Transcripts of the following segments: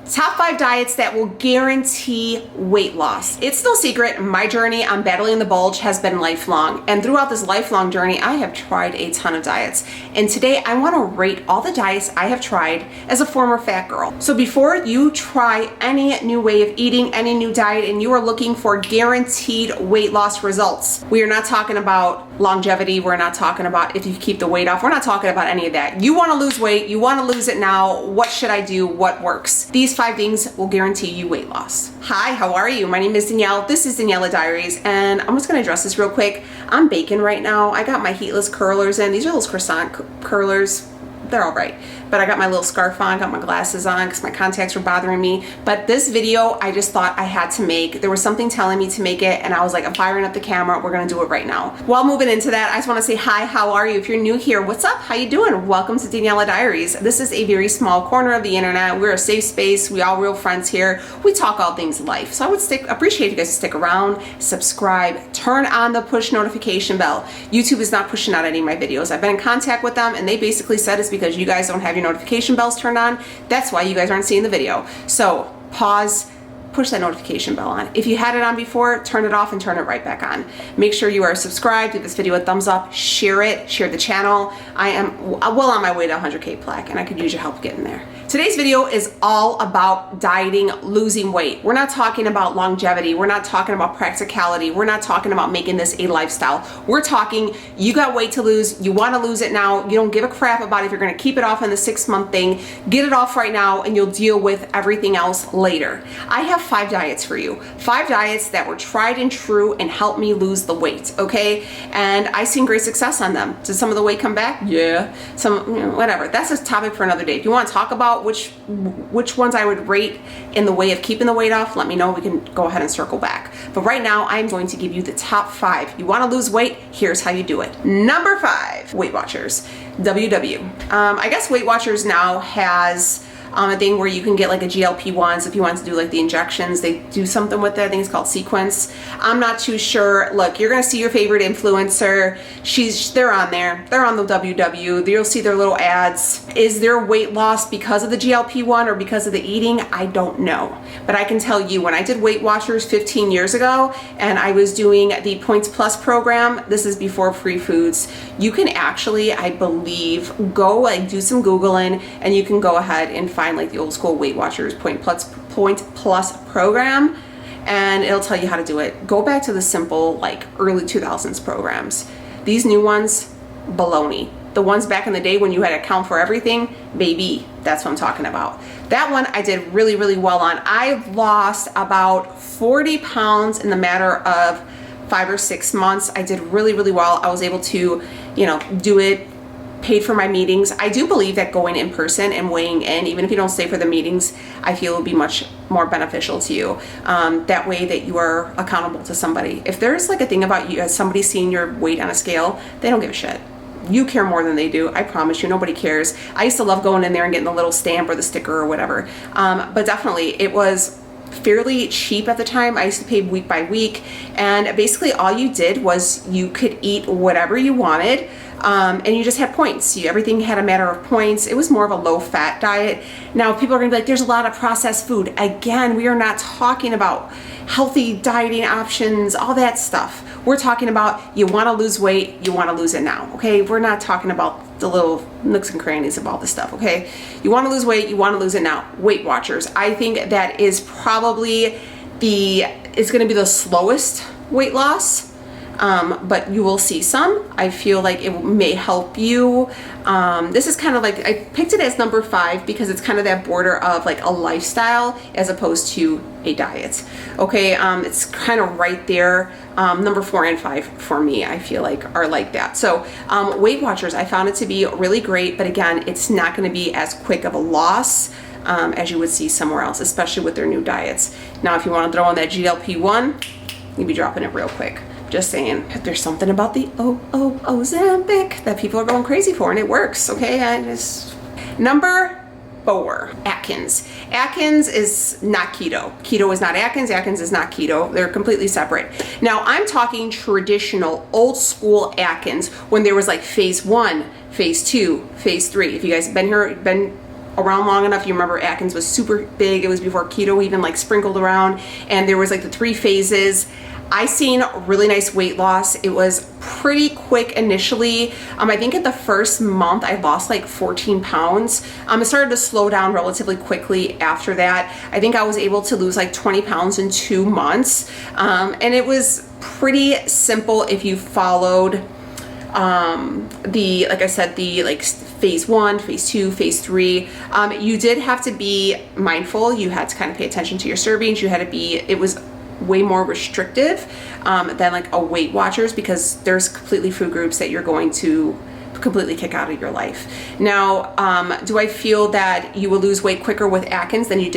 Top 5 diets that will guarantee weight loss. It's no secret, my journey on battling the bulge has been lifelong. And throughout this lifelong journey, I have tried a ton of diets. And today I want to rate all the diets I have tried as a former fat girl. So before you try any new way of eating, any new diet, and you are looking for guaranteed weight loss results, we are not talking about longevity. We're not talking about if you keep the weight off. We're not talking about any of that. You want to lose weight. You want to lose it now. What should I do? What works? These 5 things will guarantee you weight loss. Hi, how are you? My name is Danielle. This is Daniela Diaries, and I'm just going to address this real quick. I'm baking right now. I got my heatless curlers in. These are those croissant curlers. They're all right. But I got my little scarf on, got my glasses on because my contacts were bothering me. But this video, I just thought I had to make. There was something telling me to make it, and I was like, I'm firing up the camera. We're gonna do it right now. While moving into that, I just wanna say hi, how are you? If you're new here, what's up? How you doing? Welcome to Daniela Diaries. This is a very small corner of the internet. We're a safe space. We all real friends here. We talk all things life. So I would appreciate you guys to stick around, subscribe, turn on the push notification bell. YouTube is not pushing out any of my videos. I've been in contact with them, and they basically said it's because you guys don't have your notification bells turned on. That's why you guys aren't seeing the video. So pause, push that notification bell on. If you had it on before, turn it off and turn it right back on. Make sure you are subscribed, give this video a thumbs up, share it, share the channel. I am well on my way to 100K plaque, and I could use your help getting there. Today's video is all about dieting, losing weight. We're not talking about longevity. We're not talking about practicality. We're not talking about making this a lifestyle. We're talking, you got weight to lose, you want to lose it now, you don't give a crap about if you're going to keep it off in the 6-month thing. Get it off right now and you'll deal with everything else later. I have 5 diets for you. 5 diets that were tried and true and helped me lose the weight, okay? And I've seen great success on them. Did some of the weight come back? Yeah. Some, whatever. That's a topic for another day. If you want to talk about which ones I would rate in the way of keeping the weight off, let me know. We can go ahead and circle back. But right now, I'm going to give you the top 5. You want to lose weight? Here's how you do it. Number 5, Weight Watchers, WW. I guess Weight Watchers now has a thing where you can get like a GLP-1s if you want to do like the injections. They do something with that. I think it's called Sequence. I'm not too sure. Look, you're gonna see your favorite influencer. They're on there. They're on the WW. You'll see their little ads. Is there weight loss because of the GLP-1 or because of the eating? I don't know. But I can tell you, when I did Weight Watchers 15 years ago and I was doing the Points Plus program, this is before free foods, you can actually, I believe, go like do some Googling and you can go ahead and find like the old school Weight Watchers Point Plus program, and it'll tell you how to do it. Go back to the simple like early 2000s programs. These new ones, baloney. The ones back in the day when you had to count for everything, baby, that's what I'm talking about. That one I did really, really well on. I lost about 40 pounds in the matter of 5 or 6 months. I did really, really well. I was able to, do it, paid for my meetings. I do believe that going in person and weighing in, even if you don't stay for the meetings, I feel will be much more beneficial to you. That way that you are accountable to somebody. If there's like a thing about you as somebody seeing your weight on a scale, they don't give a shit. You care more than they do. I promise you, nobody cares. I used to love going in there and getting the little stamp or the sticker or whatever. But definitely it was fairly cheap at the time. I used to pay week by week, and basically all you did was you could eat whatever you wanted, and you just had points. Everything had a matter of points. It was more of a low-fat diet. Now people are gonna be like, there's a lot of processed food. Again, we are not talking about healthy dieting options, all that stuff. We're talking about you want to lose weight, you want to lose it now, okay? We're not talking about the little nooks and crannies of all this stuff, okay? You want to lose weight, you want to lose it now. Weight Watchers, I think that is probably it's going to be the slowest weight loss, but you will see some. I feel like it may help you. This is kind of like, I picked it as number 5 because it's kind of that border of like a lifestyle as opposed to a diet. Okay, it's kind of right there. Number 4 and 5 for me, I feel like are like that. So Weight Watchers, I found it to be really great, but again, it's not going to be as quick of a loss as you would see somewhere else, especially with their new diets. Now, if you want to throw on that GLP-1, you'd be dropping it real quick. Just saying, there's something about the Ozempic that people are going crazy for, and it works, okay? Number 4, Atkins. Atkins is not keto. Keto is not Atkins. Atkins is not keto. They're completely separate. Now, I'm talking traditional, old school Atkins when there was like phase 1, phase 2, phase 3. If you guys have been around long enough, you remember Atkins was super big. It was before keto even like sprinkled around, and there was like the 3 phases. I seen really nice weight loss. It was pretty quick initially. I think at the first month I lost like 14 pounds. It started to slow down relatively quickly after that. I think I was able to lose like 20 pounds in 2 months. And it was pretty simple if you followed like I said, the like phase 1, phase 2, phase 3. You did have to be mindful. You had to kind of pay attention to your servings. You had to be, it was way more restrictive than like a Weight Watchers, because there's completely food groups that you're going to completely kick out of your life. Now, do I feel that you will lose weight quicker with Atkins than you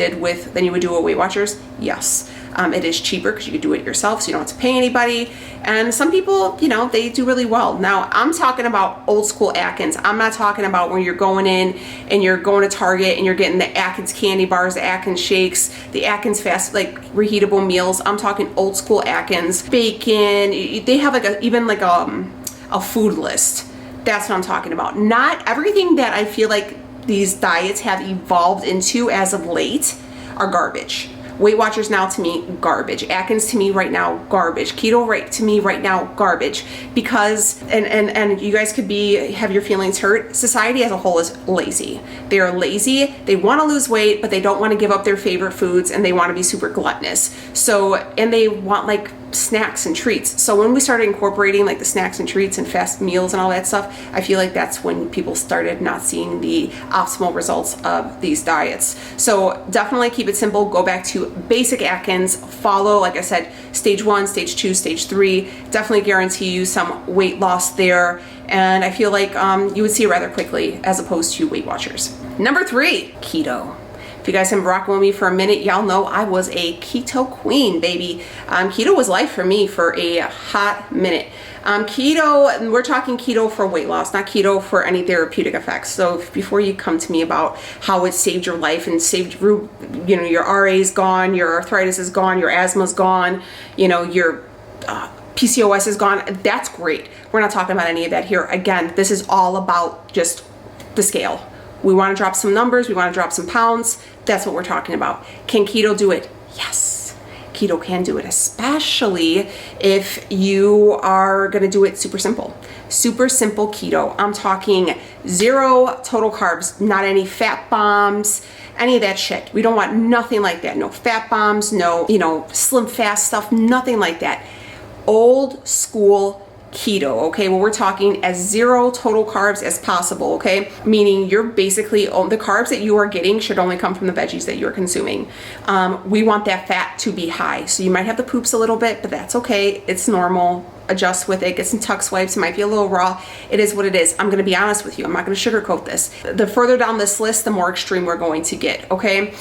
would do a Weight Watchers? Yes. It is cheaper because you can do it yourself, so you don't have to pay anybody. And some people, you know, they do really well. Now, I'm talking about old school Atkins. I'm not talking about when you're going in and you're going to Target and you're getting the Atkins candy bars, the Atkins shakes, the Atkins fast, like reheatable meals. I'm talking old school Atkins, bacon. They have like even like a food list. That's what I'm talking about. Not everything that I feel like these diets have evolved into as of late are garbage. Weight Watchers now to me, garbage. Atkins to me right now, garbage. Keto right to me right now, garbage. Because, and you guys could have your feelings hurt. Society as a whole is lazy. They are lazy. They want to lose weight, but they don't want to give up their favorite foods, and they want to be super gluttonous. So, and they want like snacks and treats. So when we started incorporating like the snacks and treats and fast meals and all that stuff, I feel like that's when people started not seeing the optimal results of these diets. So definitely keep it simple. Go back to basic Atkins. Follow, like I said, stage 1, stage 2, stage 3. Definitely guarantee you some weight loss there. And I feel like you would see it rather quickly as opposed to Weight Watchers. Number 3, keto. If you guys have been rocking with me for a minute, y'all know I was a keto queen, baby. Keto was life for me for a hot minute. Keto, we're talking keto for weight loss, not keto for any therapeutic effects. So before you come to me about how it saved your life and saved, you know, your RA is gone, your arthritis is gone, your asthma's gone, you know, your PCOS is gone, that's great. We're not talking about any of that here. Again, this is all about just the scale. We want to drop some numbers, we want to drop some pounds. That's what we're talking about. Can keto do it? Yes. Keto can do it, especially if you are going to do it super simple. Super simple keto. I'm talking 0 total carbs, not any fat bombs, any of that shit. We don't want nothing like that. No fat bombs, no, you know, slim fast stuff, nothing like that. Old school keto, okay? Well, we're talking as 0 total carbs as possible, okay? Meaning you're basically, the carbs that you are getting should only come from the veggies that you're consuming. We want that fat to be high. So you might have the poops a little bit, but that's okay. It's normal. Adjust with it, get some tuck swipes. It might be a little raw. It is what it is. I'm going to be honest with you. I'm not going to sugarcoat this. The further down this list, the more extreme we're going to get, okay?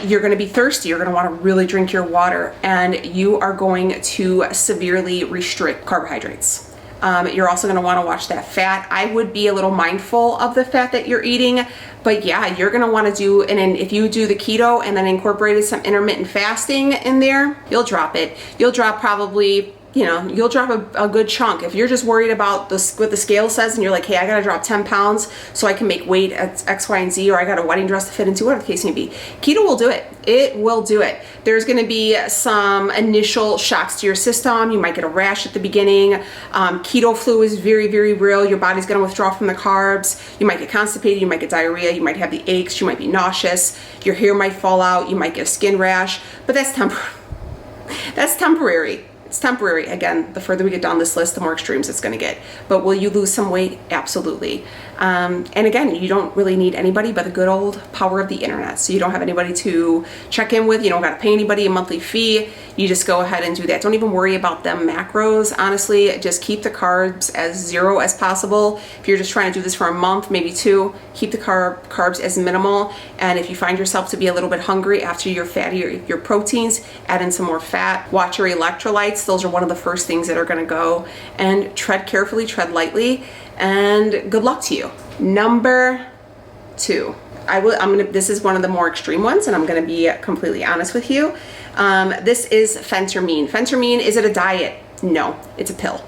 You're going to be thirsty. You're going to want to really drink your water, and you are going to severely restrict carbohydrates. You're also going to want to watch that fat. I would be a little mindful of the fat that you're eating, but yeah, you're going to want to do, and then if you do the keto and then incorporated some intermittent fasting in there, you'll drop it. You'll drop probably, you know, you'll drop a good chunk. If you're just worried about what the scale says and you're like, hey, I gotta drop 10 pounds so I can make weight at X, Y, and Z, or I got a wedding dress to fit into, whatever the case may be, keto will do it. It will do it. There's gonna be some initial shocks to your system. You might get a rash at the beginning. Keto flu is very, very real. Your body's gonna withdraw from the carbs. You might get constipated, you might get diarrhea, you might have the aches, you might be nauseous, your hair might fall out, you might get a skin rash, but that's temporary. That's temporary. It's temporary. Again, the further we get down this list, the more extremes it's going to get. But will you lose some weight? Absolutely. And again, you don't really need anybody but the good old power of the internet. So you don't have anybody to check in with. You don't got to pay anybody a monthly fee. You just go ahead and do that. Don't even worry about them macros. Honestly, just keep the carbs as 0 as possible. If you're just trying to do this for a month, maybe 2, keep the carbs as minimal. And if you find yourself to be a little bit hungry after your fatty or your proteins, add in some more fat. Watch your electrolytes. Those are one of the first things that are going to go. And tread carefully, tread lightly, and good luck to you. Number 2. This is one of the more extreme ones, and I'm going to be completely honest with you. This is Phentermine. Phentermine, is it a diet? No, it's a pill.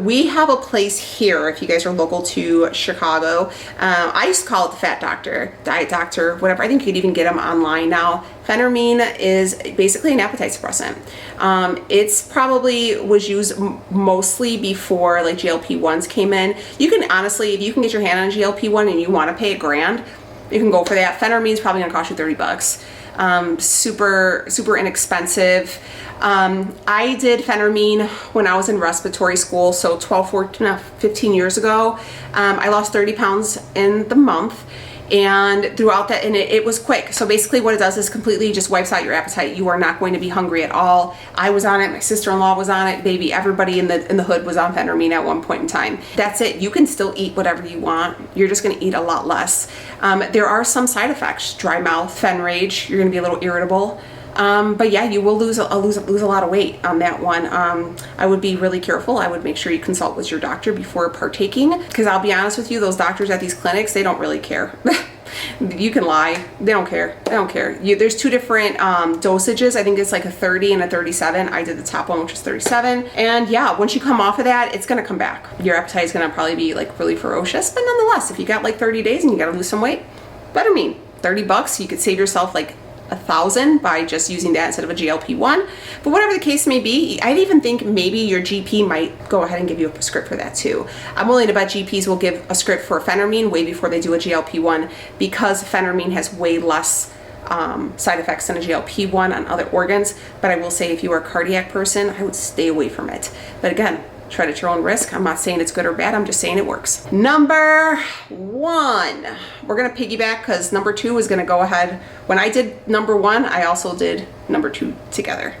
We have a place here, if you guys are local to Chicago. I used to call it the Fat Doctor, Diet Doctor, whatever. I think you could even get them online now. Phentermine is basically an appetite suppressant. It's probably was used mostly before like GLP-1s came in. You can honestly, if you can get your hand on a GLP-1 and you want to pay $1,000, you can go for that. Phentermine is probably gonna cost you 30 bucks. Super inexpensive. I did Phentermine when I was in respiratory school, so 15 years ago. I lost 30 pounds in the month, and throughout that, and it was quick. So basically what it does is completely just wipes out your appetite. You are not going to be hungry at all. I was on it, my sister-in-law was on it, baby, everybody in the hood was on Phentermine at one point in time. That's it. You can still eat whatever you want. You're just gonna eat a lot less. There are some side effects, dry mouth, fen rage, you're gonna be a little irritable. But yeah, you will lose a lot of weight on that one. I would be really careful. I would make sure you consult with your doctor before partaking, because I'll be honest with you, those doctors at these clinics, they don't really care. You can lie. They don't care. They don't care. There's two different dosages. I think it's like a 30 and a 37. I did the top one, which was 37. And yeah, once you come off of that, it's gonna come back. Your appetite is gonna probably be like really ferocious, but nonetheless, if you got like 30 days and you gotta lose some weight, Phentermine, 30 bucks, you could save yourself like 1,000 by just using that instead of a GLP-1. But whatever the case may be, I'd even think maybe your GP might go ahead and give you a script for that too. I'm willing to bet GPs will give a script for Phentermine way before they do a GLP-1, because Phentermine has way less side effects than a GLP-1 on other organs. But I will say, if you are a cardiac person, I would stay away from it. But again, try it at your own risk. I'm not saying it's good or bad. I'm just saying it works. Number 1, we're gonna piggyback, because number 2 is gonna go ahead. When I did number 1, I also did number 2 together.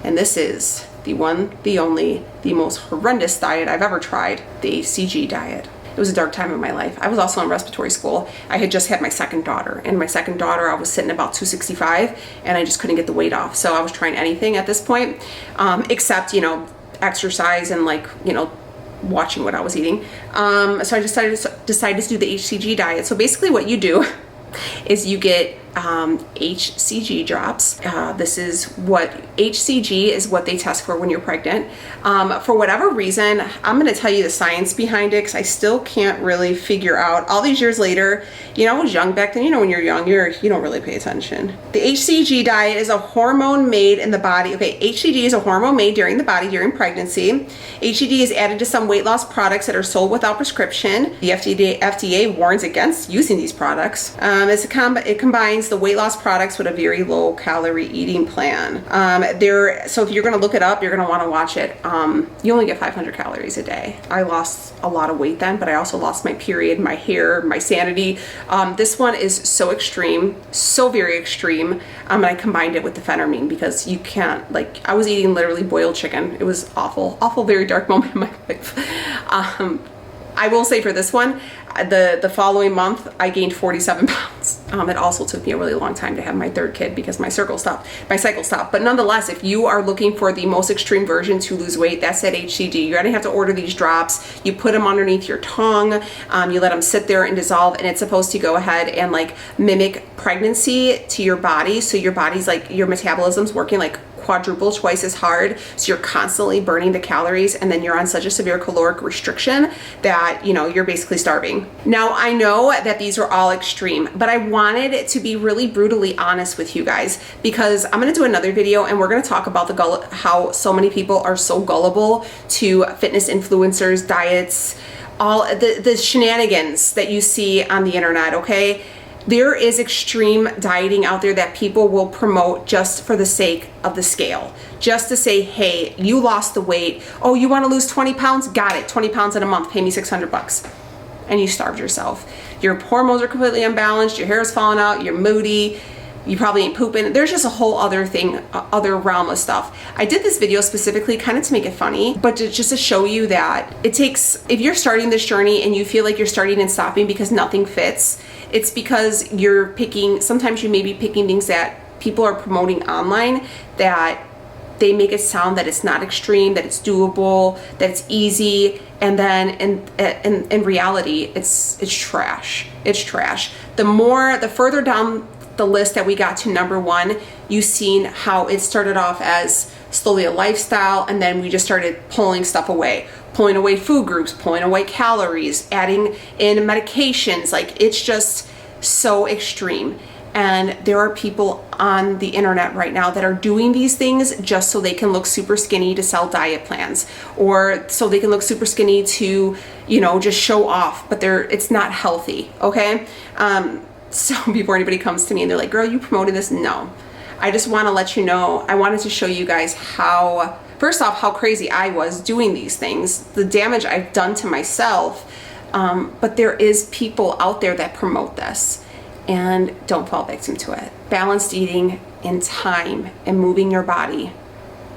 And this is the one, the only, the most horrendous diet I've ever tried, the HCG diet. It was a dark time in my life. I was also in respiratory school. I had just had my second daughter, and my second daughter, I was sitting about 265, and I just couldn't get the weight off. So I was trying anything at this point, except, you know, exercise and like, you know, watching what I was eating. So I decided to do the HCG diet. So basically what you do is you get HCG drops. This is what HCG is what they test for when you're pregnant. For whatever reason, I'm going to tell you the science behind it, because I still can't really figure out. All these years later, you know, I was young back then. You know, when you're young, you don't really pay attention. The HCG diet is a hormone made in the body. Okay, HCG is a hormone made during the body during pregnancy. HCG is added to some weight loss products that are sold without prescription. The FDA warns against using these products. It combines the weight loss products with a very low calorie eating plan. So if you're gonna look it up, you're gonna wanna watch it. You only get 500 calories a day. I lost a lot of weight then, but I also lost my period, my hair, my sanity. This one is so extreme, so very extreme. And I combined it with the Phentermine, because you can't, like, I was eating literally boiled chicken. It was awful, very dark moment in my life. I will say for this one, the following month, I gained 47 pounds. It also took me a really long time to have my third kid, because my cycle stopped. But nonetheless, if you are looking for the most extreme version to lose weight, that's at HCG. You're gonna have to order these drops. You put them underneath your tongue. You let them sit there and dissolve, and it's supposed to go ahead and like mimic pregnancy to your body. So your body's like, your metabolism's working like quadruple, twice as hard. So you're constantly burning the calories, and then you're on such a severe caloric restriction that, you know, you're basically starving. Now, I know that these are all extreme, but I wanted to be really brutally honest with you guys, because I'm going to do another video and we're going to talk about how so many people are so gullible to fitness influencers, diets, all the shenanigans that you see on the internet, okay? There is extreme dieting out there that people will promote just for the sake of the scale. Just to say, hey, you lost the weight. Oh, you want to lose 20 pounds? Got it. 20 pounds in a month. Pay me 600 bucks. And you starved yourself. Your hormones are completely unbalanced. Your hair is falling out. You're moody. You probably ain't pooping. There's just a whole other thing, other realm of stuff. I did this video specifically kind of to make it funny, but just to show you that it takes, if you're starting this journey and you feel like you're starting and stopping because nothing fits, it's because you're picking, sometimes you may be picking things that people are promoting online that they make it sound that it's not extreme, that it's doable, that it's easy, and then in reality, it's trash. It's trash. The further down the list that we got to number 1, you've seen how it started off as slowly a lifestyle, and then we just started pulling stuff away. Pulling away food groups, pulling away calories, adding in medications. Like, it's just so extreme. And there are people on the internet right now that are doing these things just so they can look super skinny to sell diet plans, or so they can look super skinny to, you know, just show off, but it's not healthy, okay? So before anybody comes to me and they're like, girl, you promoted this? No. I just want to let you know, I wanted to show you guys how, first off, how crazy I was doing these things, the damage I've done to myself, but there is people out there that promote this, and don't fall victim to it. Balanced eating and time and moving your body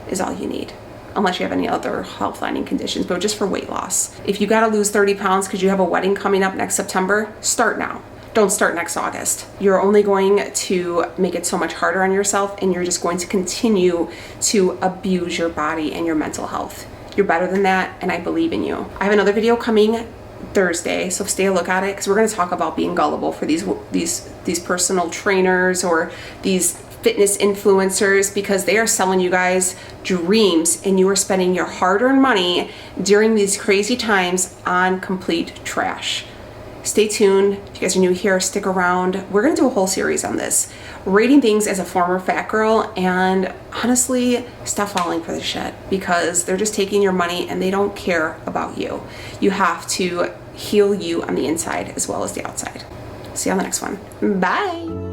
is all you need, unless you have any other health-lining conditions, but just for weight loss. If you gotta lose 30 pounds because you have a wedding coming up next September, start now. Don't start next August. You're only going to make it so much harder on yourself, and you're just going to continue to abuse your body and your mental health. You're better than that, and I believe in you. I have another video coming Thursday, so stay a look at it, because we're going to talk about being gullible for these personal trainers or these fitness influencers, because they are selling you guys dreams, and you are spending your hard-earned money during these crazy times on complete trash. Stay tuned. If you guys are new here, stick around. We're going to do a whole series on this. Rating things as a former fat girl, and honestly, stop falling for the shit, because they're just taking your money and they don't care about you. You have to heal you on the inside as well as the outside. See you on the next one. Bye.